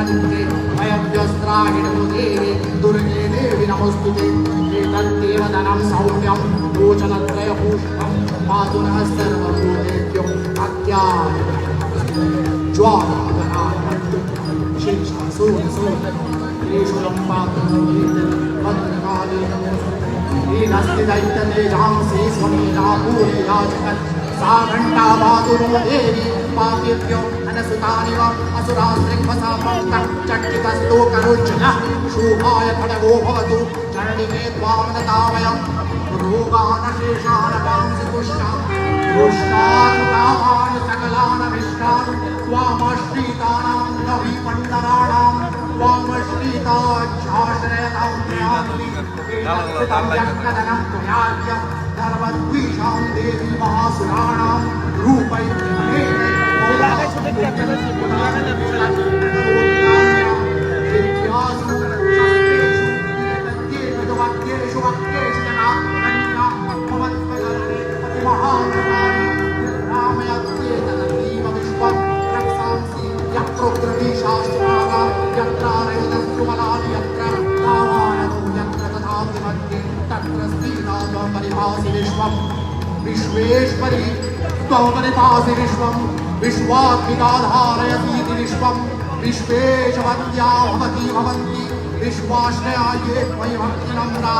मन्त्रे वयव्यस्त्राहिणमुदेवी दुर्गे देवी नमोस्तुते एतद्देव धनं सौम्यं लोचनत्रयभूषणं पातु नः सर्वभूतेभ्यो अत्याय ज्वालागणामन्तु शेषासूरसूरेषु लम्बातु भद्रकाले नमोस्तुते दैत्यतेजांसि स्वमेधा पूर्याचकत् सा घण्टा पातु नो देवी पापेभ्यो अनसुतानिव असुरास्त्रिग्वसा पङ्क्तः चट्टितस्तो करोज्जनः शोभाय खड्गो भवतु चरणिके त्वां दतावयं रोगानशेषानपांसि पुष्टान् पुष्टान् सकलानभिष्टान् त्वामश्रितानां रविपण्डराणां त्वामश्रिताच्छाश्रयतां प्रयान्ति एतत्कृतं यत्कदनं त्वयाद्य धर्मद्विषां देवी महासुराणां रूपैः विश्वेश्वरी त्वमपरिपासि विश्वं विश्वात्मिकाधारयतीति विश्वं विश्वेशवत्या भवती भवन्ति विश्वाश्रया ये त्वयि भक्तिनम्रा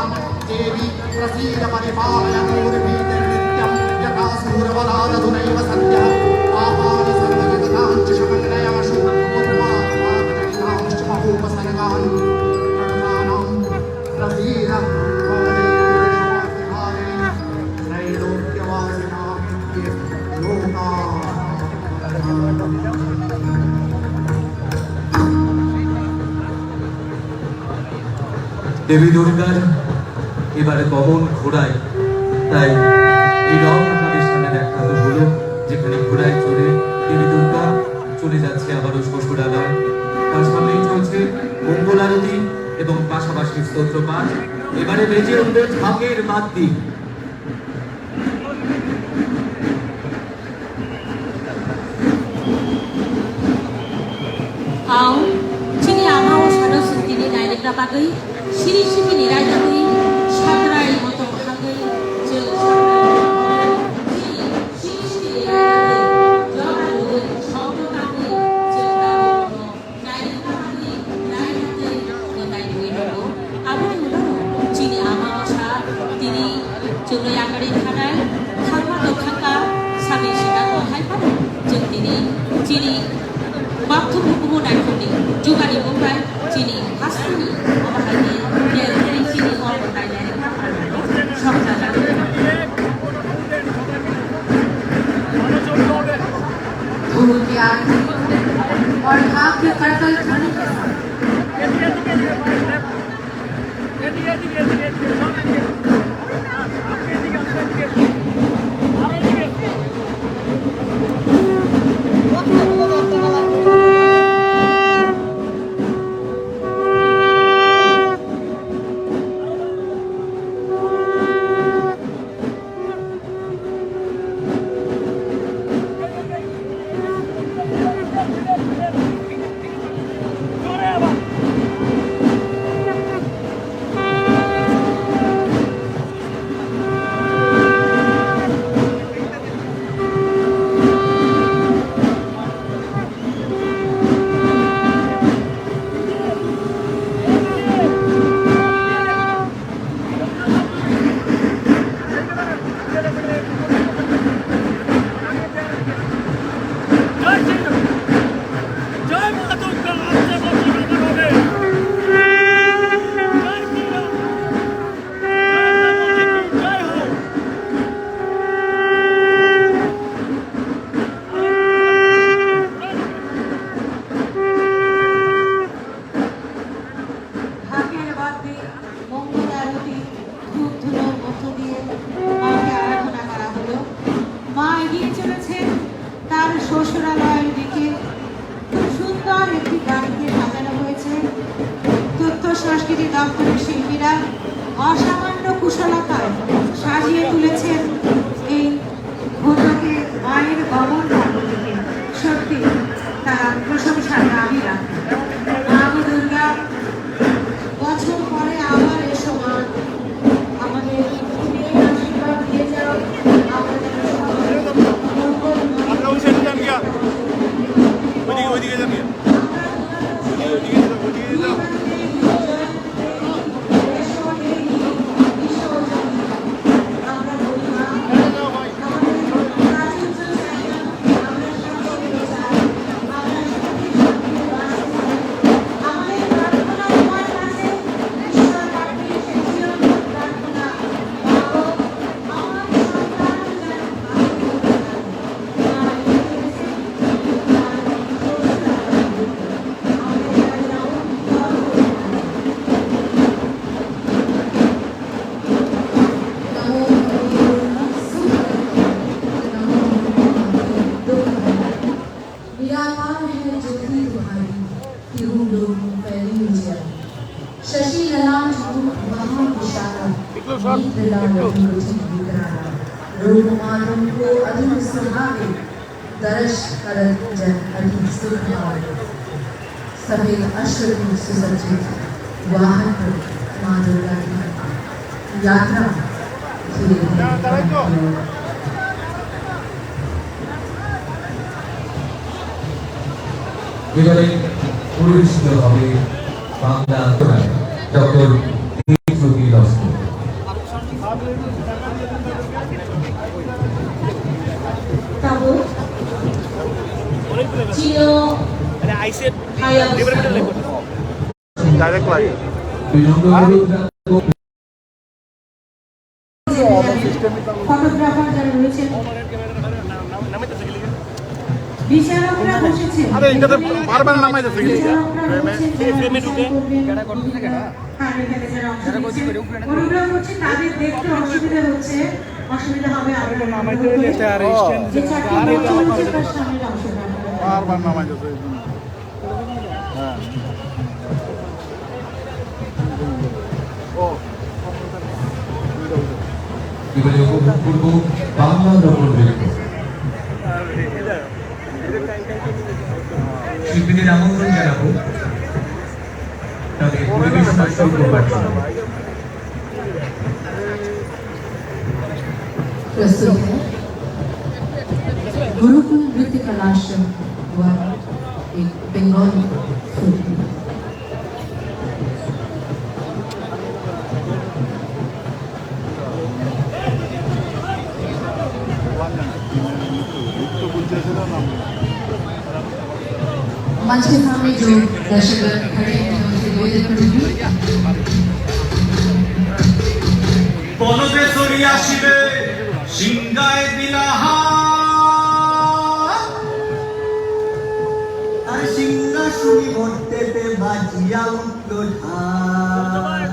देवी प्रसीद परिपालय मूर्तिर्नित्यं यथा सूरबलादधुनैव सद्यः पापानि सर्वविगताञ्च शमनयमशु उत्पादनांश्च महोपसर्गान् गणानां प्रसीद দেবী দুর্গার এবারে গমন ঘোড়ায়, তাই এই রথ আপনাদের সামনে দেখানো হলো, যেখানে ঘোড়ায় চড়ে দেবী দুর্গা চলে যাচ্ছে আবারও শ্বশুরালয়। তার সামনেই চলছে মঙ্গল আরতি এবং পাশাপাশি স্তোত্র পাঠ। এবারে বেজে উঠবে ঢাকের মাতৃ। आओ चिनी आमा ও सरस्वती नायरेग्रा बागै सिरि सिरि निरायनानै सागराय मतो हागै जों जोंनि आगारि थानाय थांमा दखांगा साबि सिगाङाव हायफानो जों दिनै चिनि माथुम हुकुमो नायखौनि जुगानि बुंबाय चिनि हासुनि अबाहायनि देरनि चिनि अरनाय नायरेग्रा संजाला धूल की आरती और भाव के करतल ध्वनि के साथ সংস্কৃতি দপ্তরের শিল্পীরা অসামান্য কুশলতায় সাজিয়ে তুলেছেন এই ঘটকে মায়ের গমন পর্বটিকে। সত্যি তারা প্রশংসার দাবি রাখেন। सफेद अश्वनी सुसज्जित वाहन पर मां दुर्गा की यात्रा এবারে পরিবেশিত হবে বাংলা ডক্টর ফটোগ্রাফার যারা রয়েছেন বিচারকরা বসেছেন আরে এটাতে বারবার নামাই যাচ্ছে কি ফ্রেমে ঢুকে কেডা করতে থাকে না যারা গতি করে অনুগ্রহ করছি তাদের দেখতে অসুবিধা হবে আমরা নামাইতে দিতে আর স্ট্যান্ড যে চারটি চলছে তার সামনে অংশটা বারবার নামাই যাচ্ছে হ্যাঁ ও এবারে পূর্ব বাংলা দর্পণ শিল্পীদের আমন্ত্রণ জানাবো তাদের পরিবেশনা শুরু করবার জন্য। प्रस्तुत है गुरुकुल नृत्य कलाश्रम द्वारा एक बंगाली फिल्म। मंच के सामने जो दर्शक खड़े हैं उनसे निवेदन करूंगी বনদে চলি আসিবে সিংগায় বিলাহা আর সিংহাসনী ভর্তেতে বাজিয়া উঠল ঢাক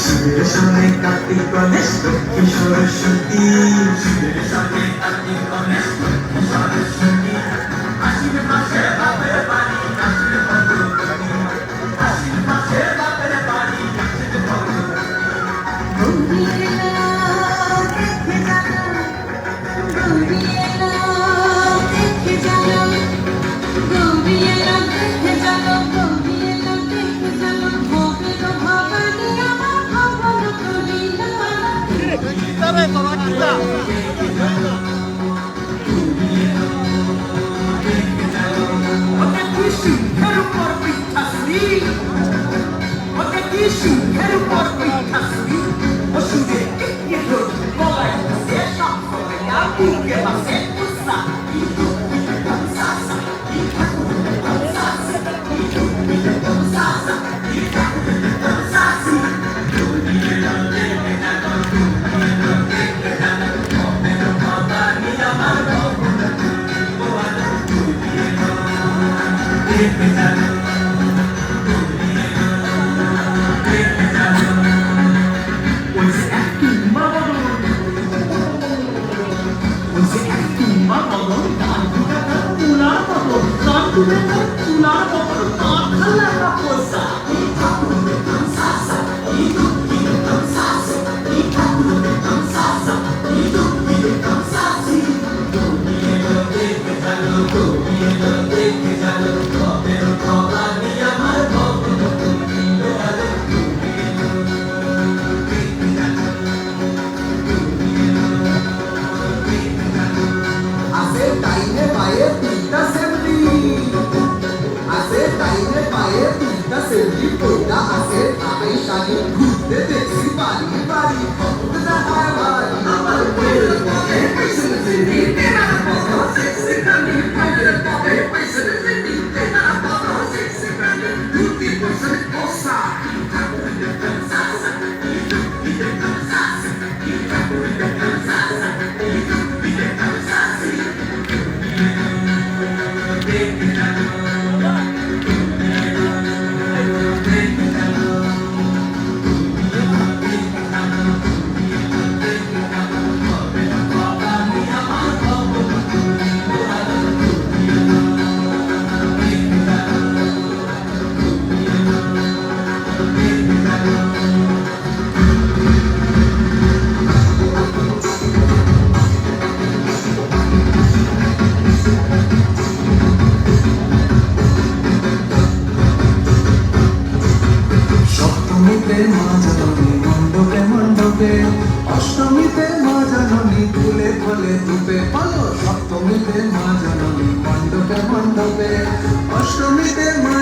শিবের সঙ্গে কার্তিক গণেশ লক্ষ্মী সরস্বতী শিবের সঙ্গে কার্তিক গণেশ লক্ষ্মী সরস্বতী আশ্বিন মাসে বাপের বাড়ি আশ্বিন ভগবতী আশ্বিন মাসে বাপের বাড়ি আশ্বিন ভগবতী সপ্তমীতে মা জননী মণ্ডপে মণ্ডপে, অষ্টমীতে মা জননী ফুলে ফলে ধূপে। বলো সপ্তমীতে মা জননী মণ্ডপে মণ্ডপে, অষ্টমীতে মা